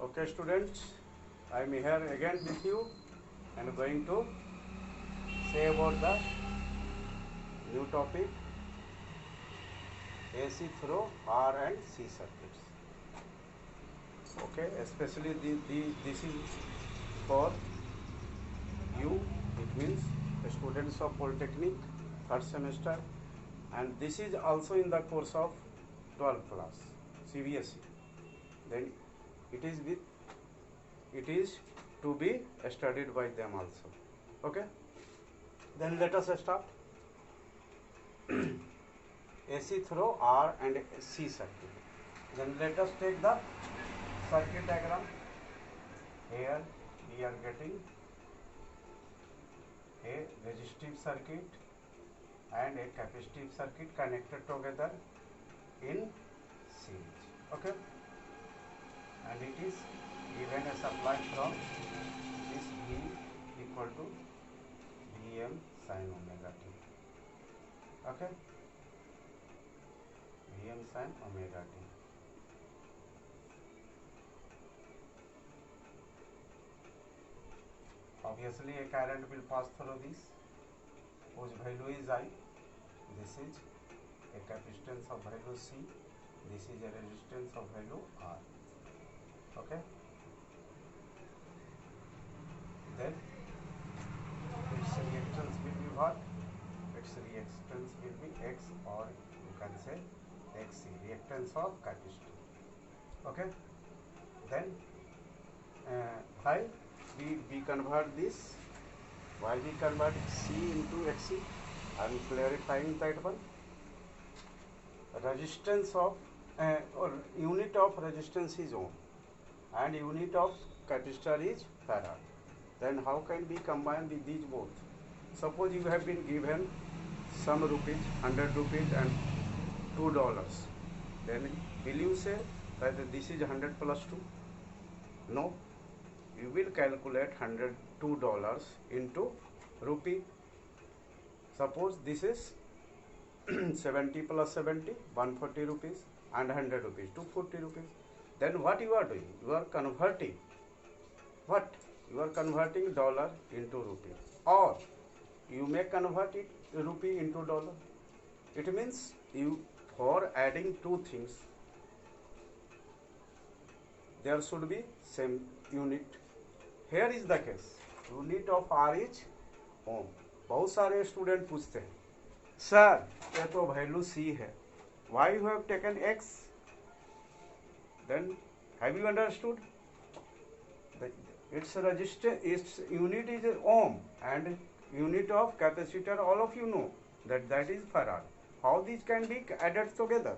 Okay, students, I am here again with you and going to say about the new topic AC through R and C circuits. Okay, especially this is for you, it means the students of Polytechnic third semester, and this is also in the course of 12th class CBSE. Then it is to be studied by them also. Okay, then let us start. AC through R and C circuit. Then let us take the circuit diagram. Here we are getting a resistive circuit and a capacitive circuit connected together in series. Okay, and it is given a supply from this V equal to Vm sin omega t. Okay, Vm sin omega t. Obviously a current will pass through this, whose value is I. This is a capacitance of value C. This is a resistance of value R. Okay, then its reactance will be what? Its reactance will be X, or you can say Xc, reactance of capacitor. Okay, then why we convert this? Why we convert C into Xc? I am clarifying that one. Resistance of or unit of resistance is ohm and unit of capacitor is farad. Then how can we combine with these both? Suppose you have been given some rupees, 100 rupees and $2. Then will you say that this is 100 plus 2? No. You will calculate $102 into rupee. Suppose this is 70 plus 70, 140 rupees, and 100 rupees, 240 rupees. Then what you are doing? You are converting what? You are converting dollar into rupee, or you may convert it rupee into dollar. It means you, for adding two things, there should be same unit. Here is the case. Unit of R is ohm. बहुत सारे student पूछते हैं, sir ये तो value C है, why you have taken X? Then have you understood? Its resistance, its unit is ohm, and unit of capacitor, all of you know that is farad. How these can be added together?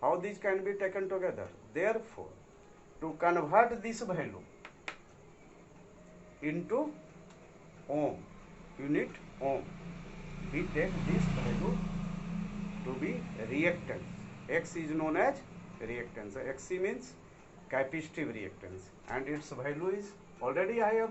How these can be taken together? Therefore, to convert this value into ohm, unit ohm, we take this value to be reactance. X is known as reactance. Xc means capacitive reactance, and its value is already I have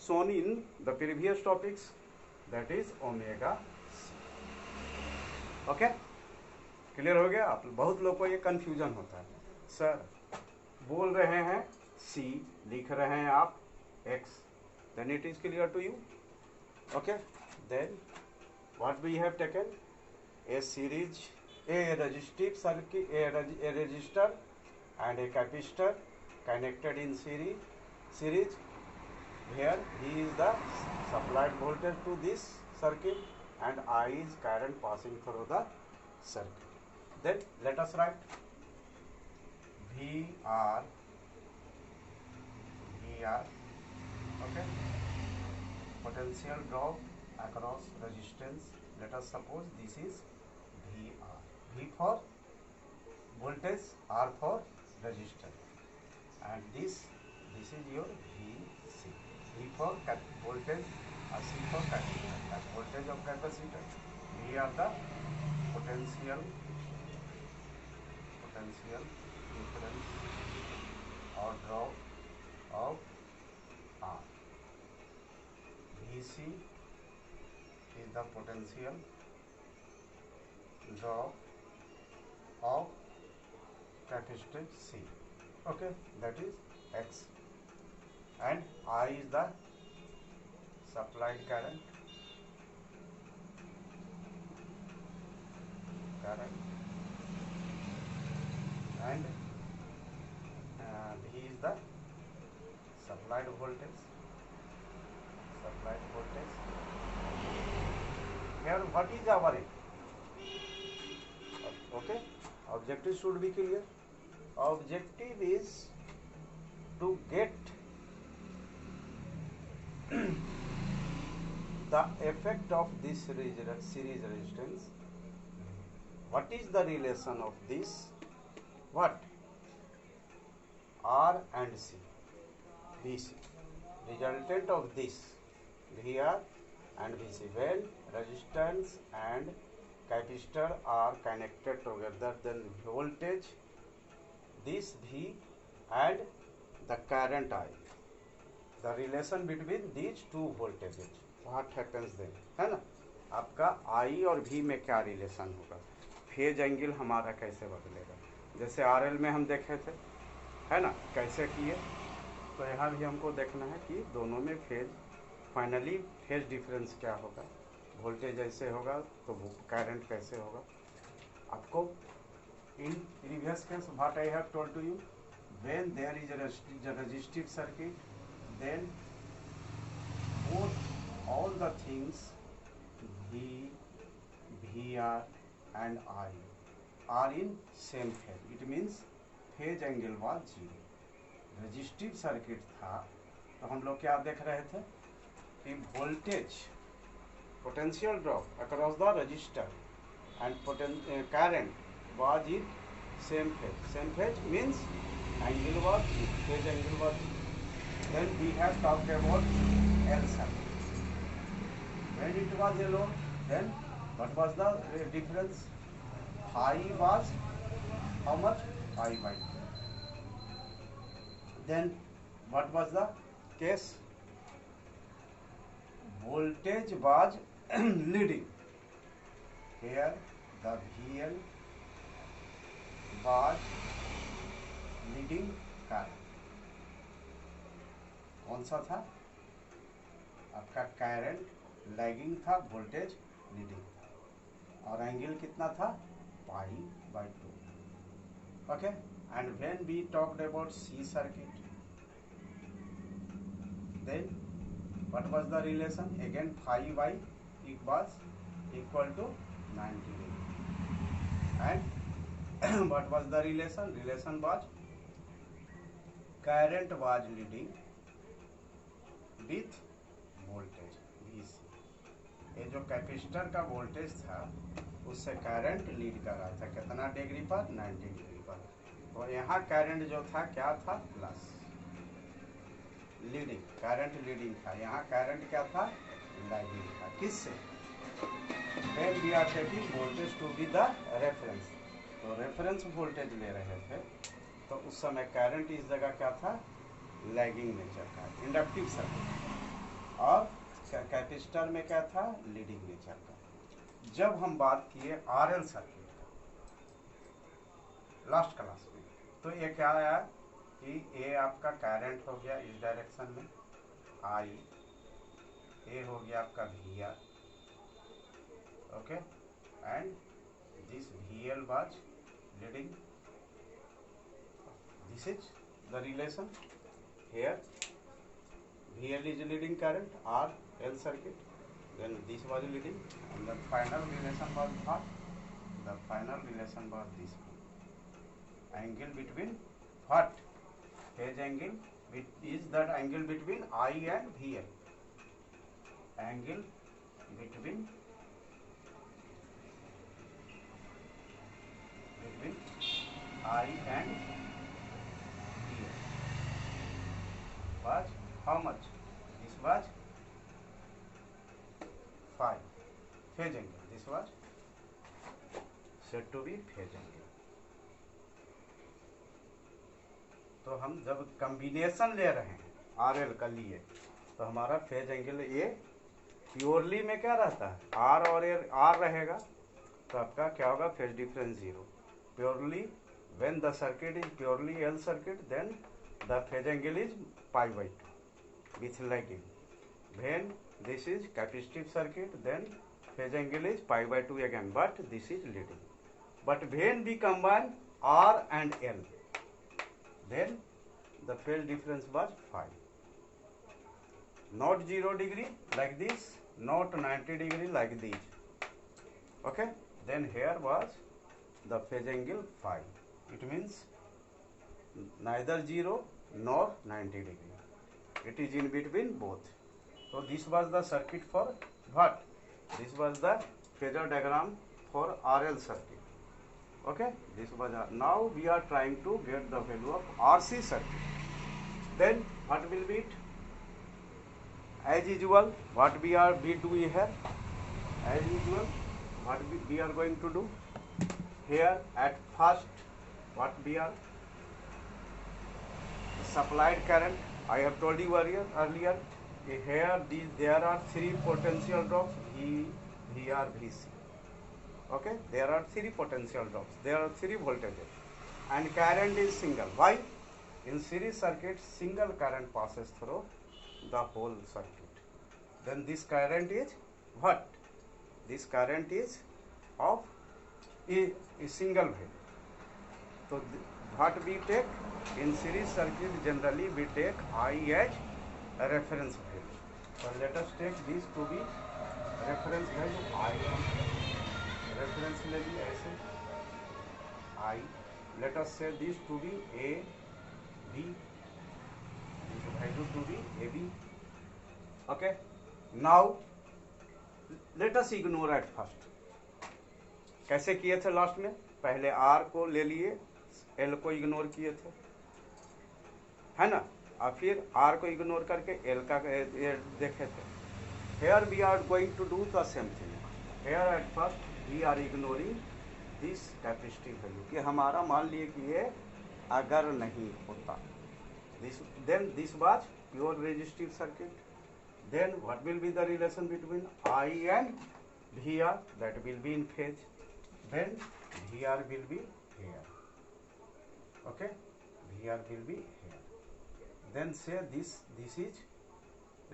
shown in the previous topics, that is omega c. Okay, clear हो गया? आप बहुत लोग को ये confusion होता है, sir बोल रहे हैं C, लिख रहे हैं आप X, then it is clear to you. Okay, then what we have taken? A series, a resistive circuit, a resistor and a capacitor connected in series. Here V is the supplied voltage to this circuit and I is current passing through the circuit. Then let us write VR, okay, potential drop across resistance. Let us suppose this is VR. V for voltage, R for resistance, and this is your VC. V for voltage, C for capacitor. As voltage of capacitor, V are the potential difference or drop of R. VC is the potential drop of capacitor C. Okay, that is X, and I is the supplied current, and V is the supplied voltage. Here, what is our aim? Okay, objective should be clear. Objective is to get the effect of this series resistance. What is the relation of this? What? R and C, VC. Resultant of this, VR and VC. When resistance and capacitor are connected together, then voltage, this V and the current I, the relation between these two voltages, what happens then, है ना? आपका I और V में क्या relation होगा, phase angle हमारा कैसे बदलेगा, जैसे RL में हम देखे थे, है ना, कैसे किए, तो यहाँ भी हमको देखना है कि दोनों में फेज, फाइनली फेज डिफरेंस क्या होगा, वोल्टेज ऐसे होगा तो करंट कैसे होगा. आपको in previous case what I have told to you, when there is a resistive circuit, then both all the things V, VR and I are in same phase. It means phase angle was 0. Resistive circuit था तो हम लोग क्या देख रहे थे कि voltage potential drop across the resistor and current was in same phase means angle was phase angle was. Then we have talked about L circuit. When it was alone, then what was the difference, phi was how much, phi by. Then what was the case? Voltage was leading. Here the VL was leading current. कौन सा था? आपका current lagging था, voltage leading था, और angle कितना था, pi by 2. Okay, and when we talked about C circuit, then what was the relation, again phi by was equal to 90 degree, and what was the relation was current was leading with voltage VC. ये जो capacitor का voltage था उससे current lead कर रहा था, कितना degree पर, 90 डिग्री पर. तो यहाँ करंट जो था क्या था, प्लस, लीडिंग, करंट लीडिंग था, यहाँ करंट क्या था, लैगिंग था. किससे, when we are taking voltage to be the reference, तो रेफरेंस वोल्टेज ले रहे थे तो उस समय करंट इस जगह क्या था, लैगिंग नेचर का, इंडक्टिव सर्किट, और कैपेसिटर में क्या था, लीडिंग नेचर का. जब हम बात किए RL सर्किट लास्ट क्लास में, तो ये क्या आया कि ये आपका करंट हो गया इस डायरेक्शन में I, ये हो गया आपका VR, okay, and this VL was leading. This is the relation here. VL is leading current, RL circuit, then this was leading, and the final relation was what? The final relation was this one. Angle between what? Phase angle is that angle between I and VL. Angle between I and VL was how much? This was phi, phase angle. This was said to be phase angle. तो हम जब combination ले रहे हैं RL का लिए तो हमारा फेज एंगल ये प्योरली में क्या रहता है, R और R रहेगा तो आपका क्या होगा, phase difference 0. Purely When the circuit is purely L circuit, then the phase angle is pi by 2 with lagging. When this is capacitive circuit, then phase angle is pi by 2 again, but this is leading. But when we combine R and L, then the phase difference was phi. Not 0 degree like this, not 90 degree like this. Okay, then here was the phase angle phi. It means neither 0 nor 90 degree. It is in between both. So this was the circuit for what? This was the phasor diagram for RL circuit. Okay, this was now we are trying to get the value of RC circuit. Then what will be it? As usual, what we doing here? As usual, what we are going to do here at first, what we are supplied current. I have told you earlier here there are three potential drops, V, VR, VC. Okay, there are three potential drops, there are three voltages, and current is single. Why? In series circuit, single current passes through the whole circuit. Then this current is what? This current is of a single value. So what we take in series circuit, generally we take I as a reference value. So let us take this to be reference value I. Reference value ऐसे I. Let us say this to be A, B. This value to be AB. Okay. Now let us ignore at first. कैसे किए थे last में? पहले R को ले लिए, L को इग्नोर किए थे, है ना? और फिर R को इग्नोर करके L का देखे थे. Here we are going to do the same thing. Here at first we are ignoring this capacitive value. कि हमारा मान लिए कि ये अगर नहीं होता, then this was pure resistive circuit. Then what will be the relation between I and VR? That will be in phase. Then VR will be here. Okay, VR will be here. Then say this is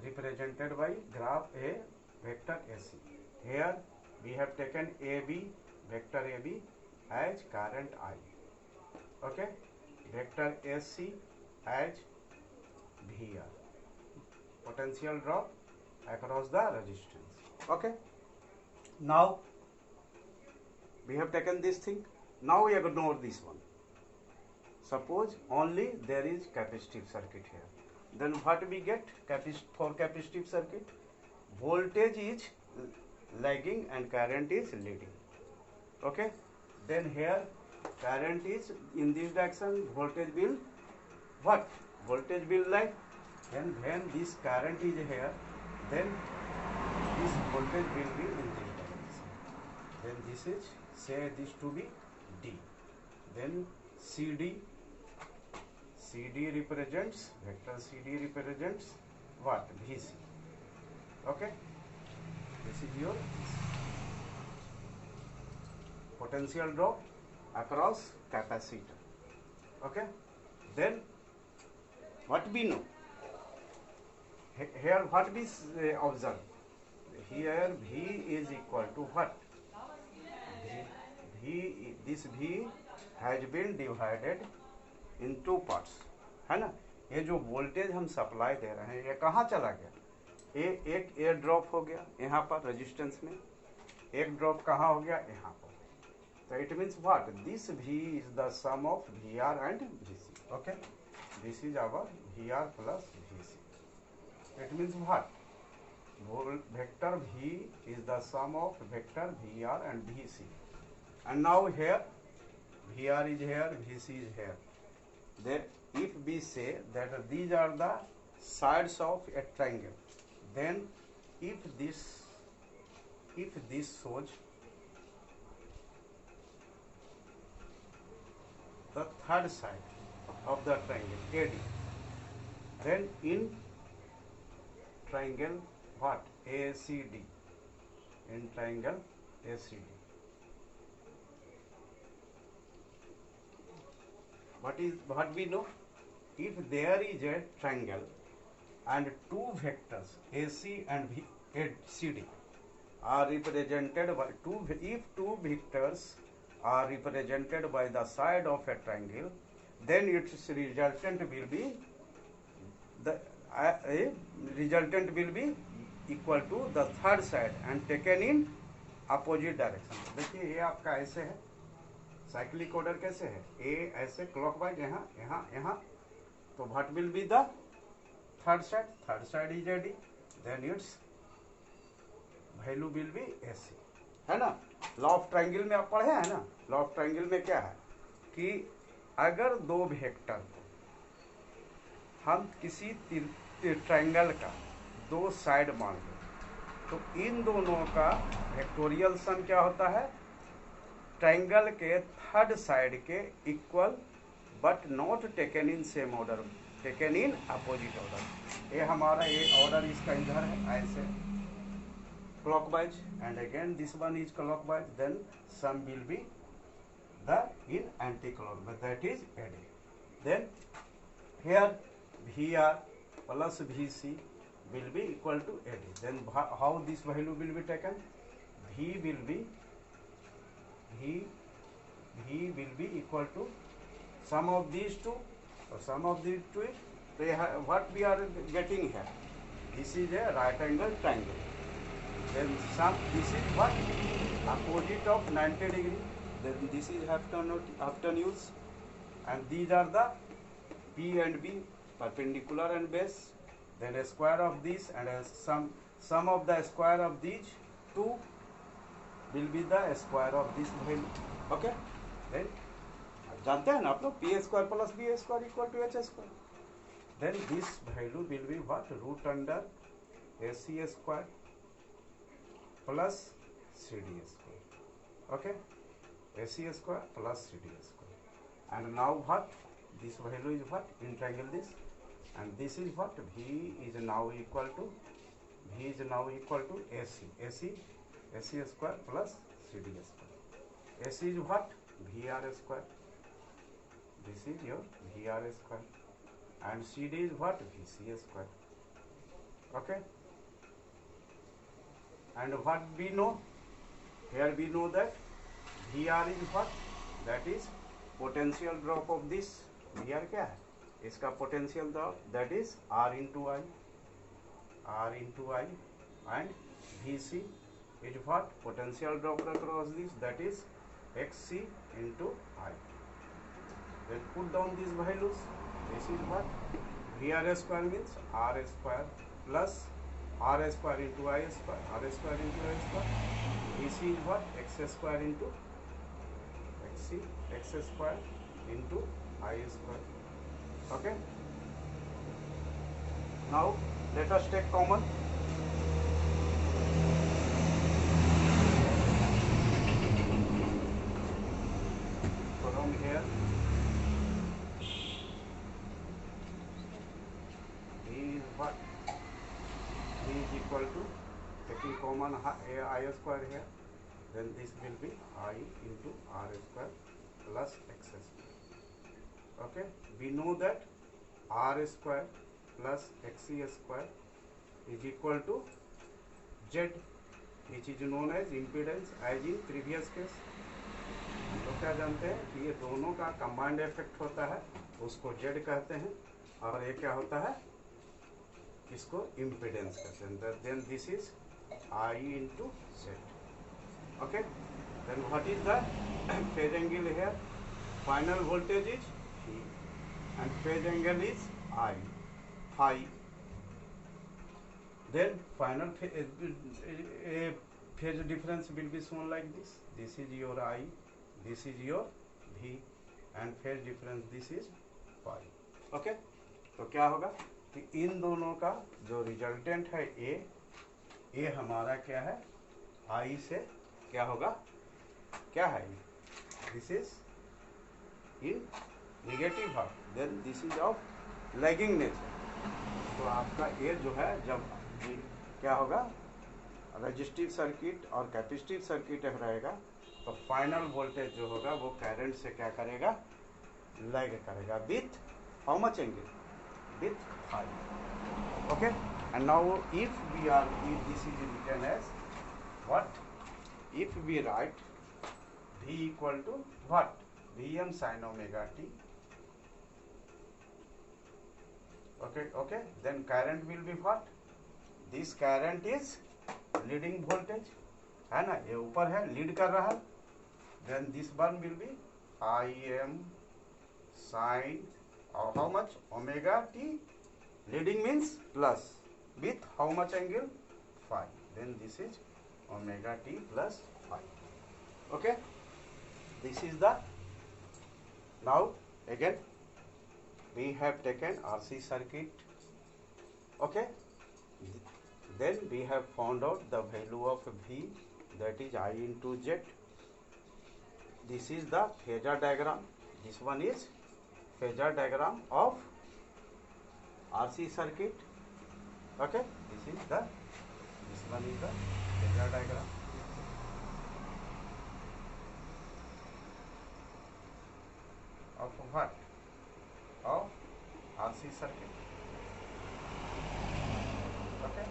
represented by graph A vector AC. Here we have taken AB, vector AB as current I. Okay, vector AC as VR, potential drop across the resistance. Okay, now we have taken this thing. Now we ignore this one. Suppose only there is capacitive circuit here. Then what we get for capacitive circuit? Voltage is lagging and current is leading. Okay, then here current is in this direction, voltage will what? Voltage will lag. Then when this current is here, then this voltage will be in this direction. Then this is, say this to be D. Then CD represents, vector CD represents what? VC. Okay, this is your potential drop across capacitor. Okay, then what we know here, what we observe here, V is equal to what? This V has been divided in two parts, है ना? ये जो voltage हम supply दे रहे हैं, ये कहाँ चला गया? एक एयर ड्रॉप हो गया यहाँ पर रेजिस्टेंस में, एक ड्रॉप कहाँ हो गया? यहाँ पर. So it means what? This V is the sum of VR and VC. Okay, this is our VR plus VC. It means what? Vector V is the sum of vector VR and VC. And now here VR is here, VC is here. Then if we say that these are the sides of a triangle, then if this shows the third side of the triangle AD, then in triangle what? ACD, in triangle ACD. what we know? If there is a triangle and two vectors AC and CD are represented by if two vectors are represented by the side of a triangle, then its resultant will be resultant will be equal to the third side and taken in opposite direction. देखिए ये आपका ऐसे है, cyclic order कैसे है, ए ऐसे clockwise यहाँ यहाँ यहाँ, तो what will be the third side is AD, then its value will be AC, है ना। लॉ ऑफ ट्रायंगल में आप पढ़े हैं ना, लॉ ऑफ ट्रायंगल में क्या है कि अगर दो वेक्टर को हम किसी ट्रायंगल का दो साइड मान लें तो इन दोनों का वेक्टोरियल सम क्या होता है, ट्रायंगल के थर्ड साइड के equal but not taken in same order, taken in opposite order. ये हमारा ये ऑर्डर इसका इधर है ऐसे clockwise and again this one is clockwise, then sum will be the in anticlockwise, that is AD. Then here VR plus VC will be equal to AD. Then how this value will be taken? V will be equal to sum of these two, or sum of these two is, what we are getting here, this is a right angle triangle, then sum, this is what, opposite of 90 degree, then this is hypotenuse, and these are the P and B, perpendicular and base, then a square of this and a sum of the square of these two will be the square of this value, okay। then जानते हैं ना आप लोग, P square plus B square equal to H square, then this value will be what, root under A C square plus C D square, okay, A C square plus C D square, and now what, this value is what, in triangle this, and this is what, V is now equal to AC square plus CD square, AC is what, VR square, this is your VR square, and CD is what, VC square, okay। and what we know, here we know that VR is what, that is potential drop of this, VR क्या है, इसका potential drop, that is R into I, and VC is what, potential drop across this, that is XC into I। then put down these values, this is what, VR square means R square plus R square into I square, R square into I square, VC is what, X square into XC, X square into I square, okay। now let us take common, from here V is what, V is equal to, taking common I square here, then this will be I into R square plus X square, okay। we know that R square plus XC square is equal to Z, which is known as impedance as in previous case। हम लोग क्या जानते हैं कि ये दोनों का combined effect होता है, उसको Z कहते हैं, और ये क्या होता है, इसको इम्पीडेंस कहते हैं, then this is I into Z, okay। then what is the phase angle here, final voltage is V and phase angle is I, phi, then final phase difference will be shown like this, this is your I, this is your V, and phase difference this is phi, okay। तो क्या होगा कि इन दोनों का जो resultant है ए हमारा क्या है, I से क्या होगा, क्या है, this is in negative half, then this is of lagging nature. तो आपका ये जो है जब क्या होगा, रजिस्टिव सर्किट और कैपेसिटिव सर्किट रहेगा तो फाइनल वोल्टेज जो होगा वो करंट से क्या करेगा, लैग करेगा with how much angle, with five. Okay, and now if this is written as what, if we write V equal to what, Vm sin omega t. Okay, then current will be what, this current is leading voltage है ना, ये ऊपर है, lead कर रहा है. then this one will be Im sin how much omega t, leading means plus, with how much angle, phi. then this is omega t plus phi. Okay, this is the, now again we have taken RC circuit. Okay, then we have found out the value of V, that is I into Z. This is the phasor diagram, this one is phasor diagram of RC circuit. Okay, this one is the phasor diagram. Of what, of RC circuit. Okay,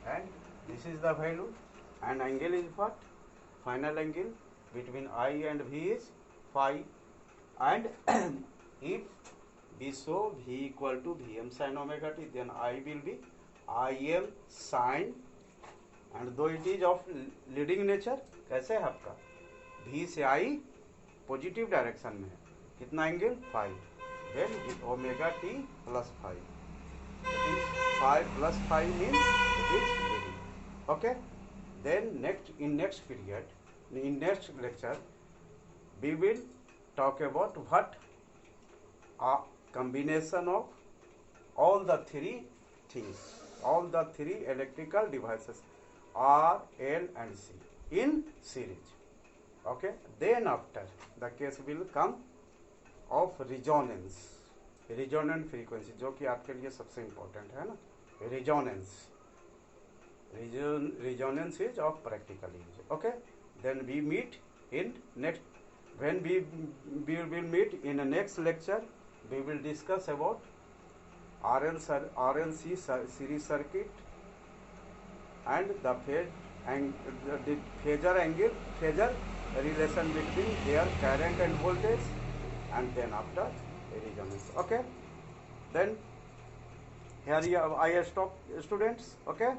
and this is the value, and angle is what, final angle between I and V is phi. And if we show V equal to Vm sin omega t, then I will be Im sin, and though it is of leading nature, कैसे है आपका, V से I positive direction में है, कितना angle, five. Then with omega T plus five, it is 5 plus 5 means it is leading. Okay, then in next period, in next lecture, we will talk about what a combination of all the three things, all the three electrical devices R, L and C in series. Okay, then after the case will come of resonance, resonant frequency, जो कि आपके लिए सबसे important है ना, resonance. Resonance is of practical use. Okay, then we meet in next, when we will meet in the next lecture, we will discuss about RLC series circuit and the phasor angle, phasor relation between their current and voltage, and then after resonance. Okay, then here I stop, students. Okay.